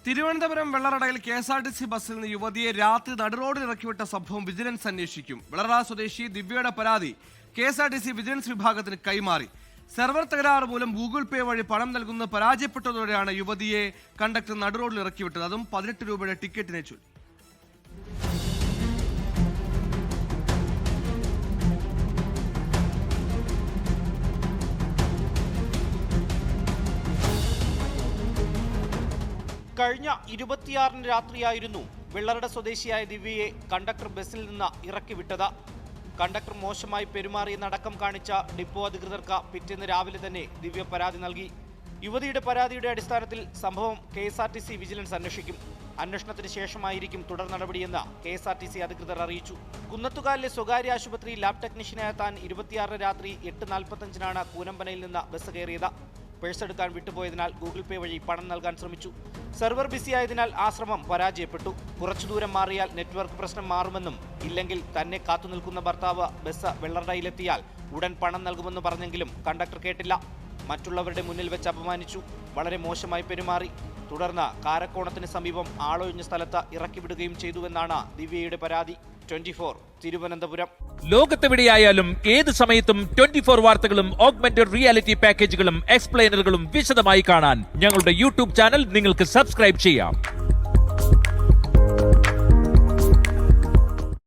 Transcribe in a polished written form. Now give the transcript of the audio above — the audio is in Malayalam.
തിരുവനന്തപുരം വെള്ളറടയിൽ KSRTC ബസ്സിൽ നിന്ന് യുവതിയെ രാത്രി നടുറോഡിൽ ഇറക്കിവിട്ട സംഭവം വിജിലൻസ് അന്വേഷിക്കും. വെള്ളറ സ്വദേശി ദിവ്യയുടെ പരാതി KSRTC വിജിലൻസ് വിഭാഗത്തിന് കൈമാറി. സെർവർ തകരാറ് മൂലം ഗൂഗിൾ പേ വഴി പണം നൽകുന്നത് പരാജയപ്പെട്ടതോടെയാണ് യുവതിയെ കണ്ടക്ടർ നടുറോഡിൽ ഇറക്കിവിട്ടത്. അതും 18 രൂപയുടെ ടിക്കറ്റിനെ ചൊല്ലി. കഴിഞ്ഞ 26-ന് രാത്രിയായിരുന്നു വെള്ളറട സ്വദേശിയായ ദിവ്യയെ കണ്ടക്ടർ ബസ്സിൽ നിന്ന് ഇറക്കിവിട്ടത്. കണ്ടക്ടർ മോശമായി പെരുമാറിയെന്നടക്കം കാണിച്ച ഡിപ്പോ അധികൃതർക്ക് പിറ്റേന്ന് രാവിലെ തന്നെ ദിവ്യ പരാതി നൽകി. യുവതിയുടെ പരാതിയുടെ അടിസ്ഥാനത്തിൽ സംഭവം KSRTC വിജിലൻസ് അന്വേഷിക്കും. അന്വേഷണത്തിന് ശേഷമായിരിക്കും തുടർ നടപടിയെന്ന് KSRTC അധികൃതർ അറിയിച്ചു. കുന്നത്തുകാലിലെ സ്വകാര്യ ആശുപത്രി ലാബ് ടെക്നീഷ്യനായ താൻ 26 രാത്രി 8:45-നാണ് കൂനമ്പനയിൽ നിന്ന് ബസ് കയറിയത്. പേഴ്സ് എടുക്കാൻ വിട്ടുപോയതിനാൽ ഗൂഗിൾ പേ വഴി പണം നൽകാൻ ശ്രമിച്ചു. സെർവർ ബിസിയായതിനാൽ ആ ശ്രമം പരാജയപ്പെട്ടു. കുറച്ചു ദൂരം മാറിയാൽ നെറ്റ്വർക്ക് പ്രശ്നം മാറുമെന്നും ഇല്ലെങ്കിൽ തന്നെ കാത്തുനിൽക്കുന്ന ഭർത്താവ് ബസ് വെള്ളറടയിലെത്തിയാൽ ഉടൻ പണം നൽകുമെന്ന് പറഞ്ഞെങ്കിലും കണ്ടക്ടർ കേട്ടില്ല. മറ്റുള്ളവരുടെ മുന്നിൽ വെച്ച് അപമാനിച്ചു. വളരെ മോശമായി പെരുമാറി. തുടർന്ന് കാരക്കോണത്തിന് സമീപം ആളൊഴിഞ്ഞ സ്ഥലത്ത് ഇറക്കിവിടുകയും ചെയ്തുവെന്നാണ് ദിവ്യയുടെ പരാതി. 24 തിരുവനന്തപുരം. ലോകത്തെവിടെയായാലും ഏത് സമയത്തും 24 വാർത്തകളും ഓഗ്മെന്റഡ് റിയാലിറ്റി പാക്കേജുകളും എക്സ്പ്ലെയിനറുകളും വിശദമായി കാണാൻ ഞങ്ങളുടെ യൂട്യൂബ് ചാനൽ നിങ്ങൾക്ക് സബ്സ്ക്രൈബ് ചെയ്യാം.